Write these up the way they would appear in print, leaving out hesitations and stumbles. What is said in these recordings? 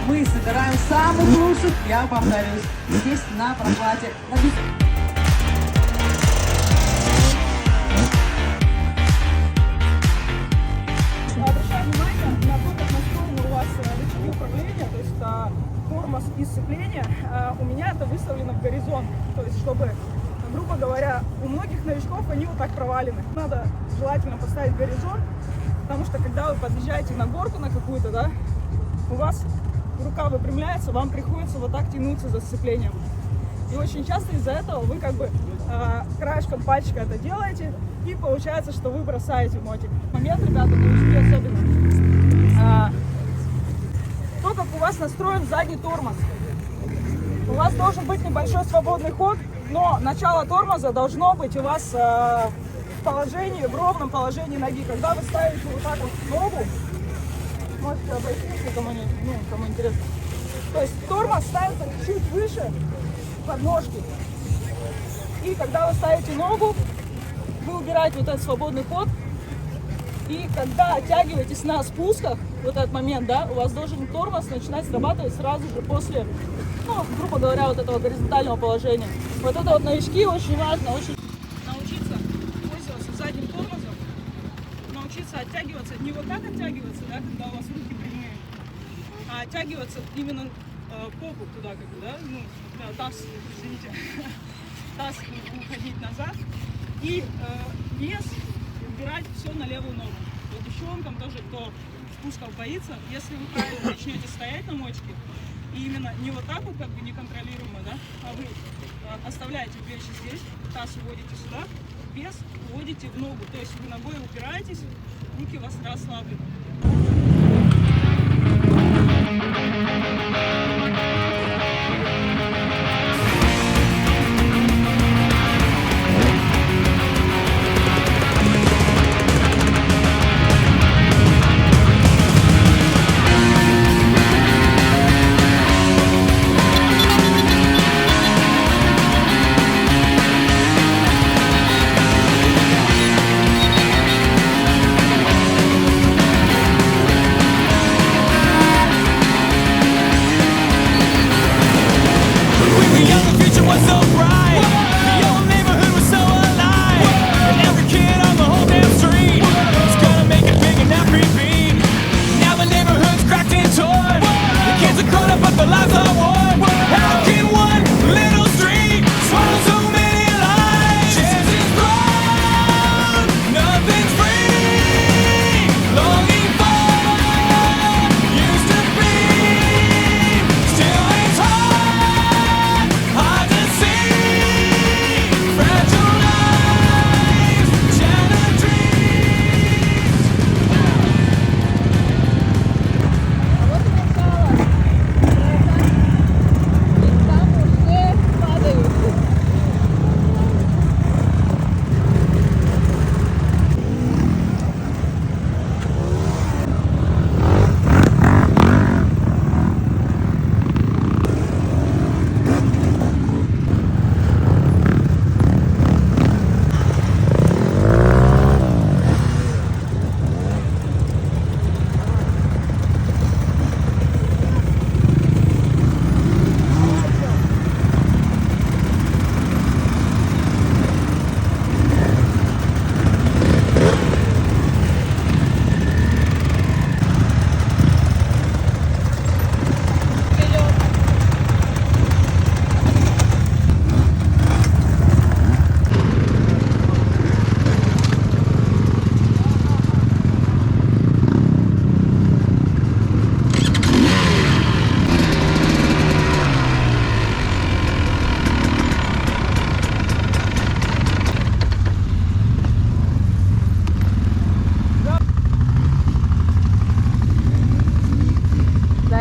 Мы собираем самых лучших, я повторюсь, здесь на прохвате. Обращаю внимание на то, как настроены у вас рычаги управления, то есть тормоз и сцепление. У меня это выставлено в горизонт, то есть чтобы, грубо говоря, у многих новичков они вот так провалены. Надо желательно поставить горизонт, потому что когда вы подъезжаете на горку на какую-то, да, у вас рука выпрямляется, вам приходится вот так тянуться за сцеплением. И очень часто из-за этого вы как бы краешком пальчика это делаете, и получается, что вы бросаете мотик. Момент, ребята, новички особенно. То, как у вас настроен задний тормоз. У вас должен быть небольшой свободный ход, но начало тормоза должно быть у вас в положении, в ровном положении ноги. Когда вы ставите вот так вот ногу, можете обойти, если кому интересно. То есть тормоз ставится чуть выше подножки. И когда вы ставите ногу, вы убираете вот этот свободный ход. И когда оттягиваетесь на спусках, вот этот момент, да, у вас должен тормоз начинать срабатывать сразу же после, грубо говоря, вот этого горизонтального положения. Вот это вот новички очень важно, очень научиться пользоваться задним тормозом, научиться оттягиваться, не вот так оттягиваться, да, когда у вас руки прямые, а оттягиваться именно попу туда, как бы, да, таз, извините, таз уходить назад и вес убирать все на левую ногу. Вот девчонкам тоже, кто спусков боится, если вы правильно начнете стоять на мочке, и именно не вот так вот, как бы неконтролируемо, да, а вы оставляете плечи здесь, таз уводите сюда, вес уводите в ногу, то есть вы ногой упираетесь, руки у вас расслаблены.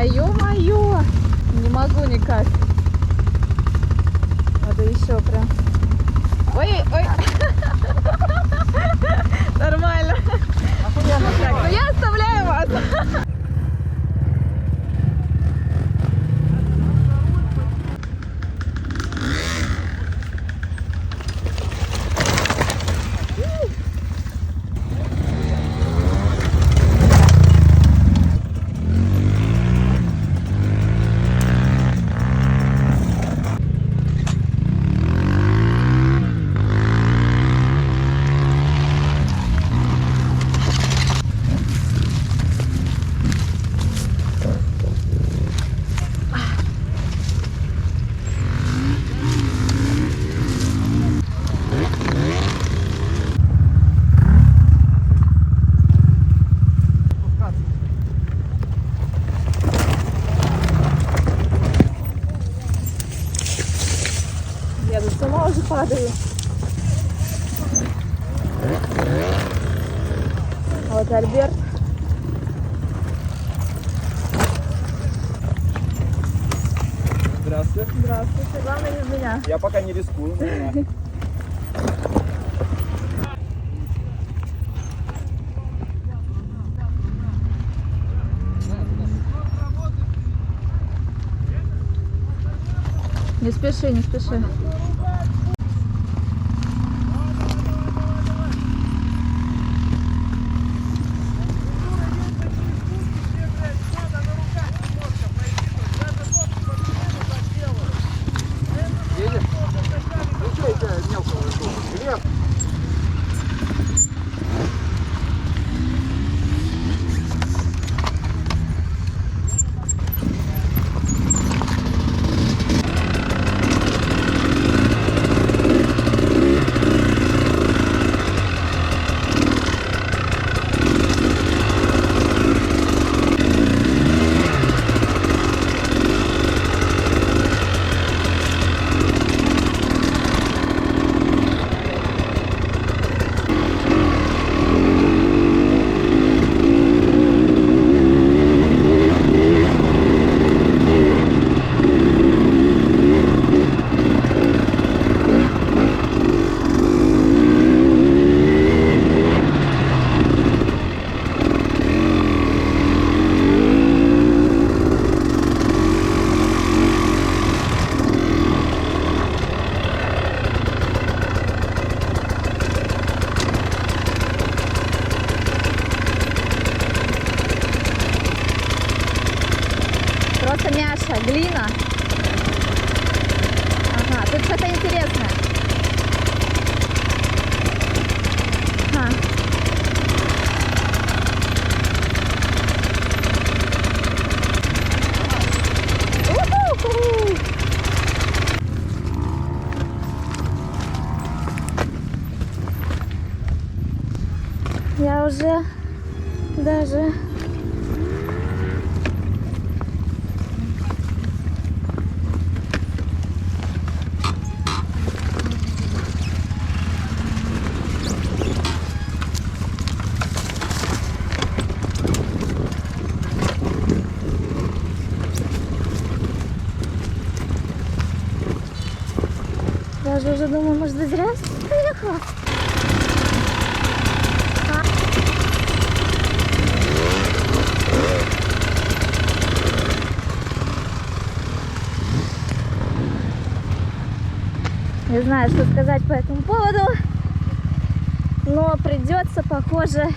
Ё-моё! Не могу никак. Надо еще прям. Ой, ой. Нормально. Так, ну я оставляю вас. дядя Альберт. Здравствуйте. Здравствуйте. Главное без меня. Я пока не рискую. Не спеши, не спеши. Просто мяша, глина. Ага, тут что-то интересное. Ага. У-ху-ху. Я уже даже... Даже уже думаю, может, зря приехала. Не знаю, что сказать по этому поводу, но придется, похоже...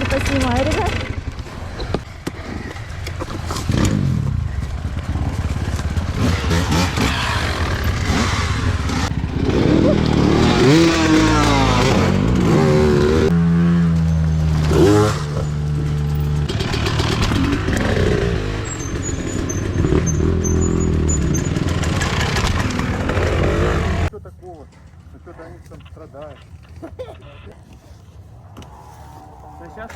Поснимаю, ребят. Что такого? Ну что-то они там страдают. Сейчас.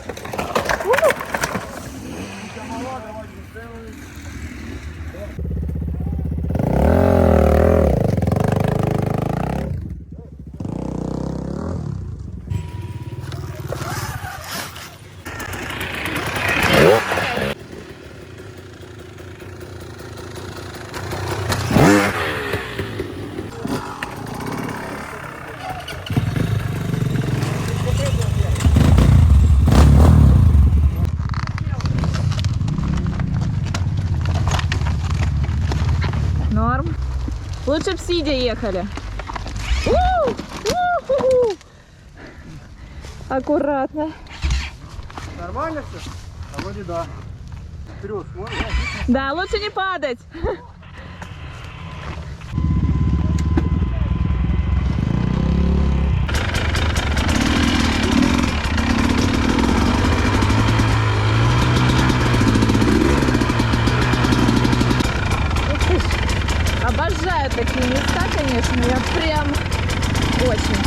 Норм. Лучше б сидя ехали. У-ху-ху. Аккуратно. Нормально все? А вроде да. Вперед, смотри. Да, лучше не падать. Обожаю такие места, конечно, я прям очень.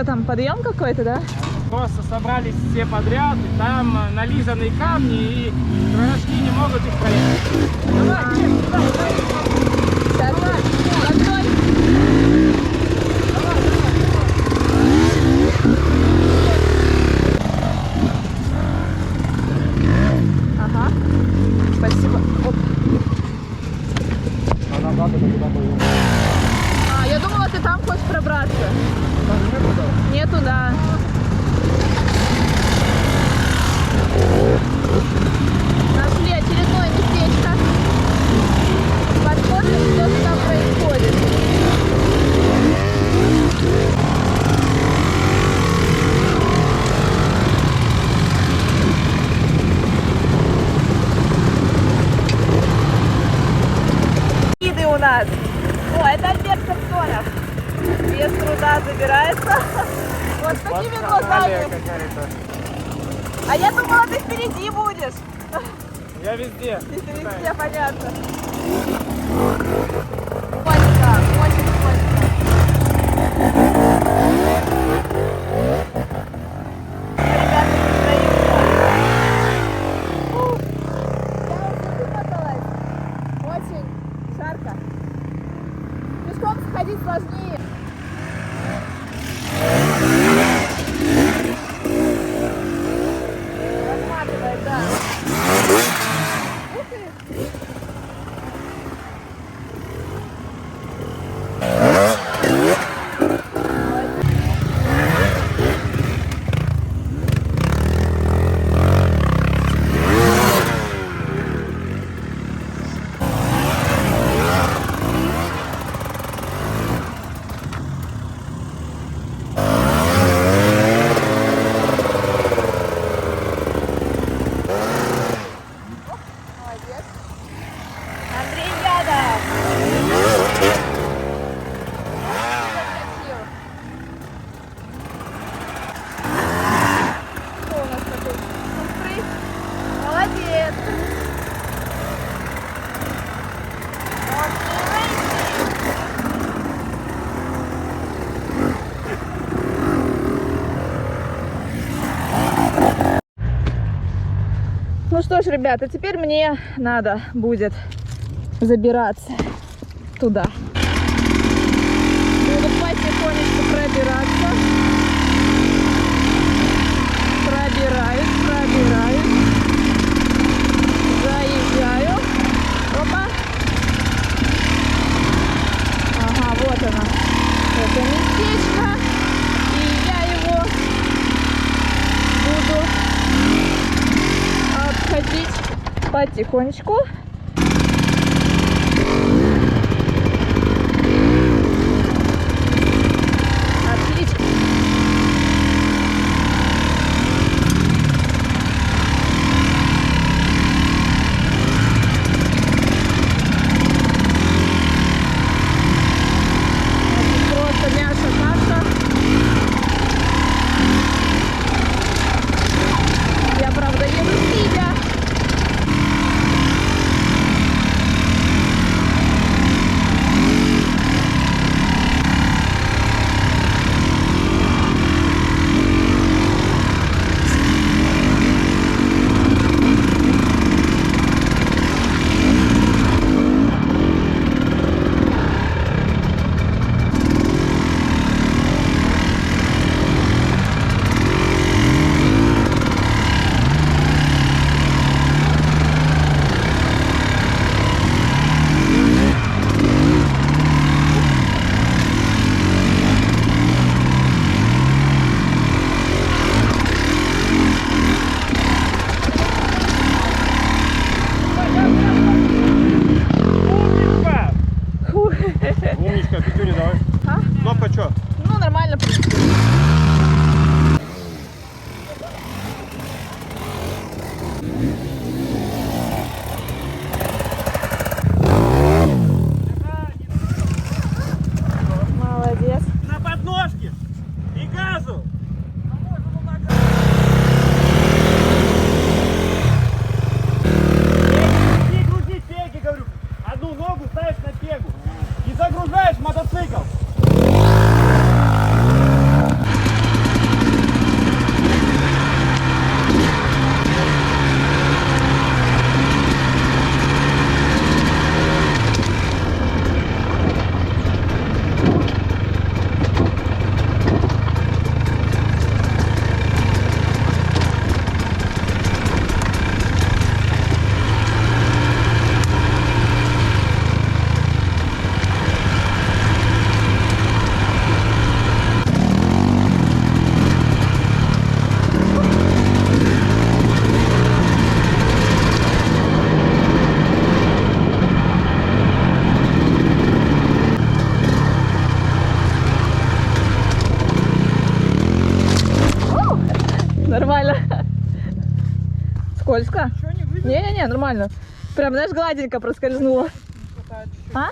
Что там, подъем какой-то, да? Просто собрались все подряд, и там нализанные камни, и рожки не могут их проехать. Сейчас. Подстой. Ага. Спасибо. Оп. А назад это куда поедем? А, я думала, ты там хочешь пробраться. Там нету, да? Нету, да. Нашли очередное местечко. Посмотрим, что же там происходит. Виды у нас. О, это Альберт Самсонов. Без труда забирается. Вот с такими глазами. А я думала, ты впереди будешь. Я везде. И ты везде, понятно. Скользко, очень скользко. Ребята, настроимся. Я уже вымоталась. Очень жарко. Пешком сходить сложнее. Разматывает, да. Ух ты! Молодец. Андрей Ядов. Кто у нас такой? Шустрый. Молодец. Ну что ж, ребята, теперь мне надо будет забираться туда. Буду потихонечку пробираться. Пробираюсь. Заезжаю. Опа. Ага, вот оно. Это местечко. И я его буду обходить потихонечку. Отлично. Это просто мясо-каша. Я, правда, еду сидя. Скользко? Что, не выйдет? Не-не-не, нормально. Прям, знаешь, гладенько проскользнула. Хватает чуть-чуть. А?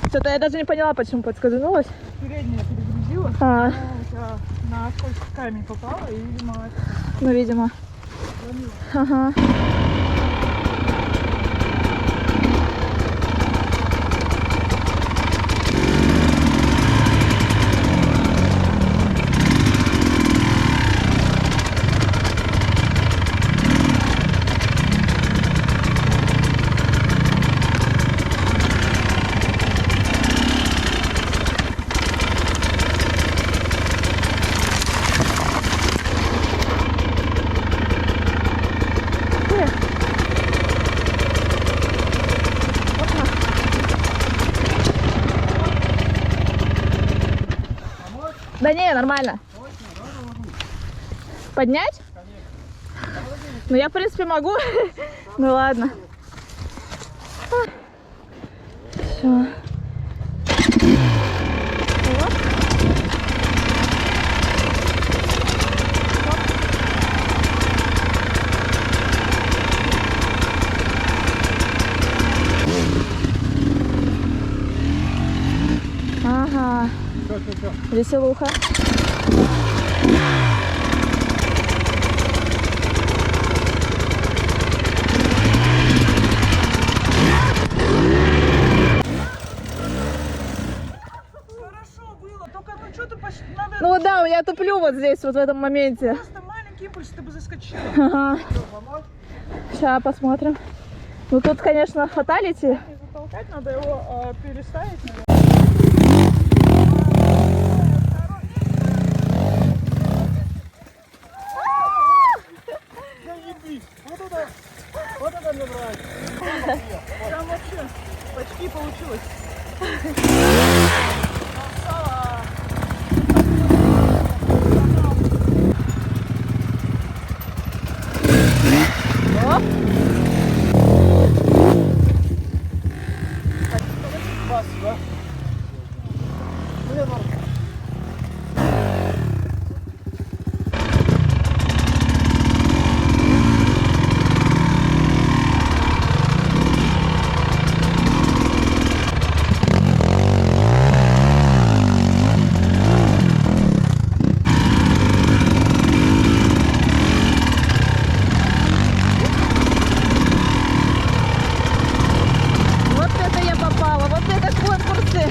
Что-то я даже не поняла, почему подскользнулась. Передняя перегрузила. А, Ну, у тебя на асфальт камень попала, и, видимо, это ну, видимо. сломило. Ага. Да не, нормально. Поднять? Ну я в принципе могу. Ну ладно. Все. Ага. Веселуха. Хорошо было, только ну что ты почти надо Ну вот да, я туплю вот здесь, вот в этом моменте. просто маленький импульс, ты бы заскочил. Ага. Сейчас посмотрим. Ну тут, конечно, фаталити. Не затолкать, надо его переставить, наверное. Вот это мне нравится. Там вообще почти получилось. Оп. Бас, да? Мне нравится. Вот это я попала, вот это конкурсы.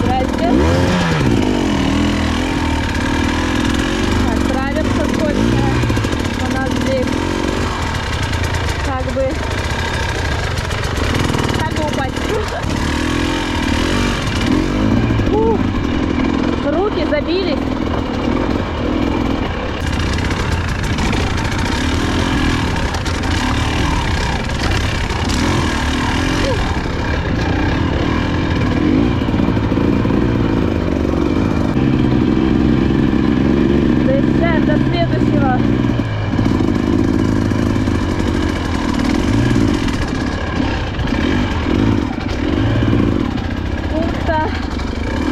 Здрасте. Так, травится скользкая. У нас здесь как бы упасть. Ух, руки забились. Доезжаем до следующего. Пункта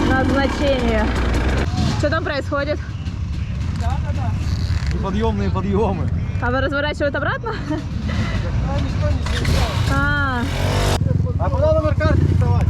назначения. Что там происходит? Неподъемные подъемы. А вы разворачивают обратно? А никто не съезжал. А, А куда номер карты диктовать?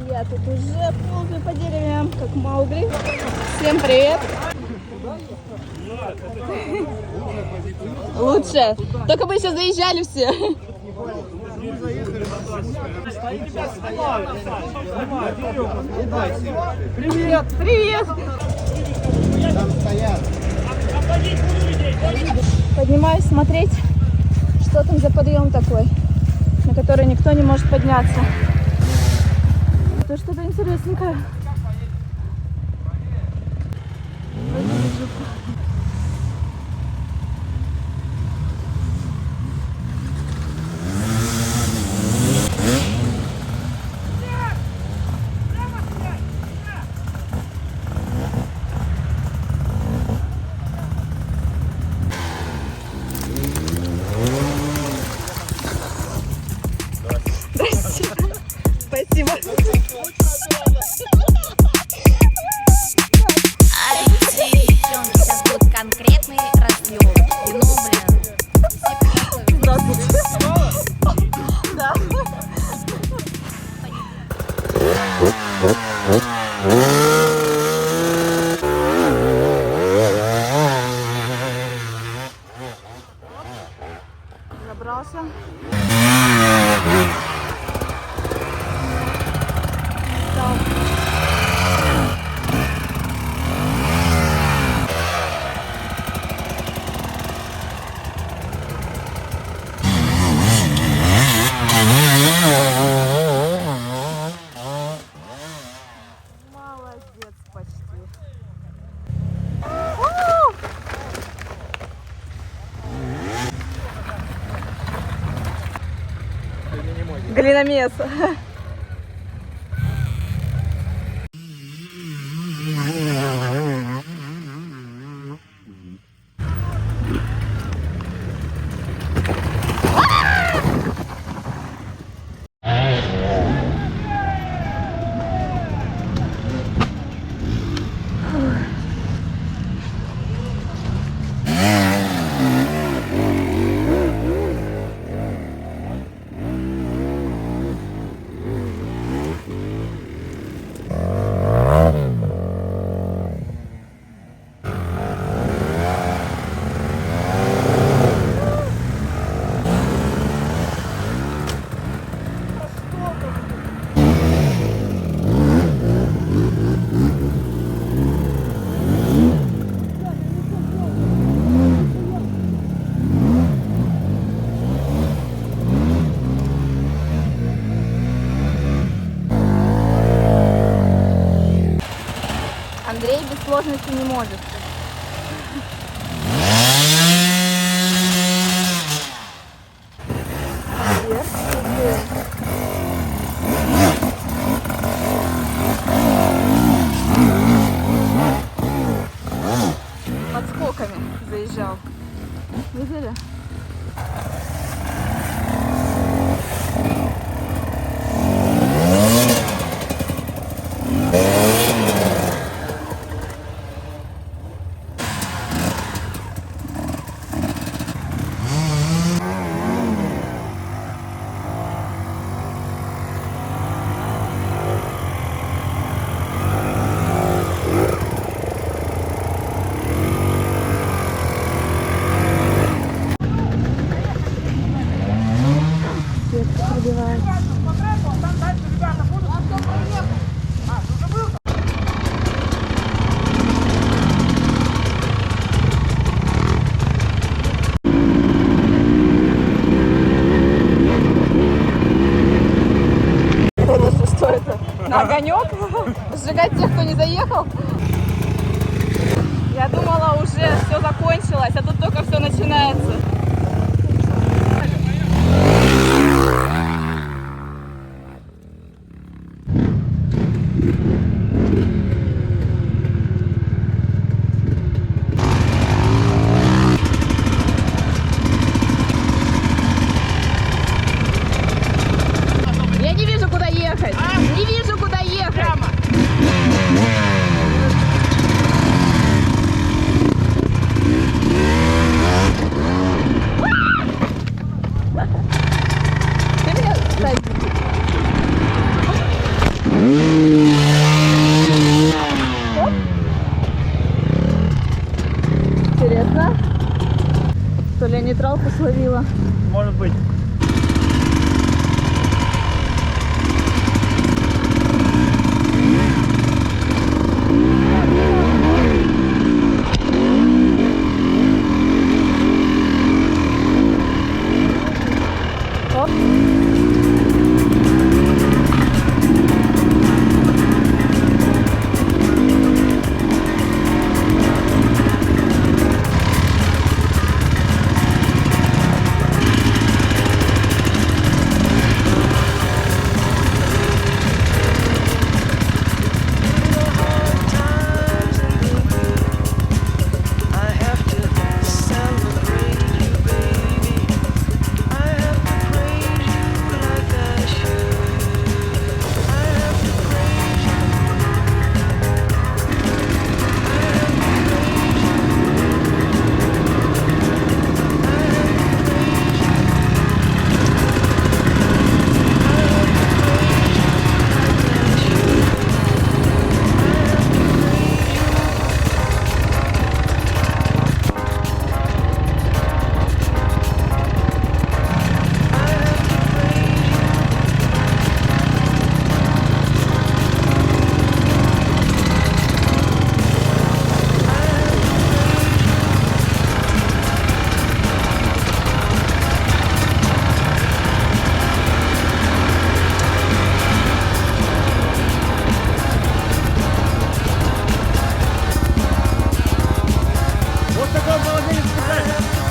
я тут уже ползаю по деревьям, как Маугли. Всем привет! лучше. Только мы сейчас заезжали все. Привет! Привет! Там стоят. Поднимаюсь смотреть, что там за подъем такой, на который никто не может подняться. Это что-то интересненькое. Спасибо. Девчонки, сейчас будет конкретный разъем. Вино, блин. Да. Забрался. Молодец почти. Глиномес. Андрей без сложности не может. Подскоками заезжал. Видели? На огонек? Сжигать тех, кто не заехал? Я думала, уже все закончилось, а тут только все начинается. Я не вижу, куда ехать. Не вижу, куда ехать. Прямо. может быть.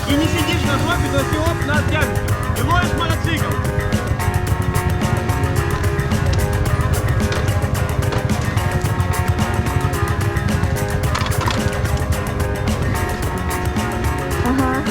И не сидишь на жопе, то есть его надо тянуть. И ловишь мотоцикл. Ага.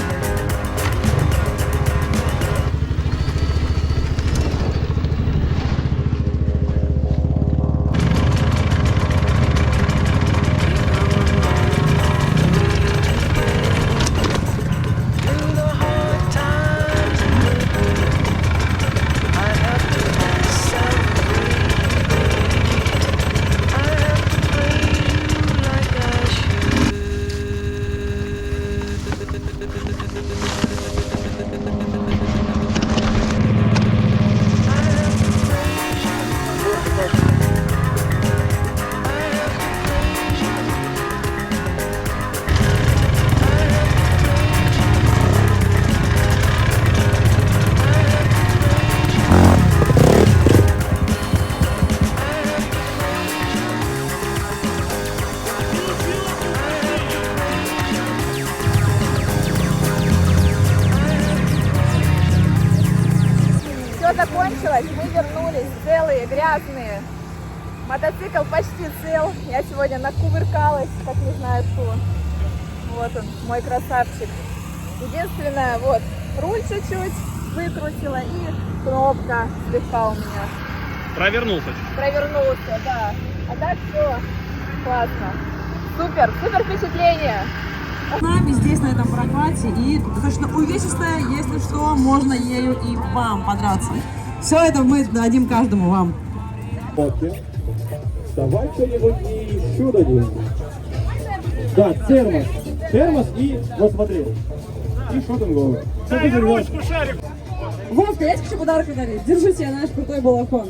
Все закончилось, мы вернулись целые, грязные. Мотоцикл почти цел. Я сегодня накувыркалась, как не знаю что. Вот он, мой красавчик. Единственное, вот, руль чуть-чуть выкрутила и кнопка слегка у меня. Провернулся. Провернулся, да. А так все классно. Супер, супер впечатление. С нами здесь на этом прокате и достаточно увесистая, если что, можно ею и вам подраться. Все это мы дадим каждому вам. Давай что-нибудь и еще дадим. Да, термос. Термос и вот смотри. И шотинговый. Что ты делаешь? Вовка, я тебе еще подарок подарить. Держи себе наш крутой балахон.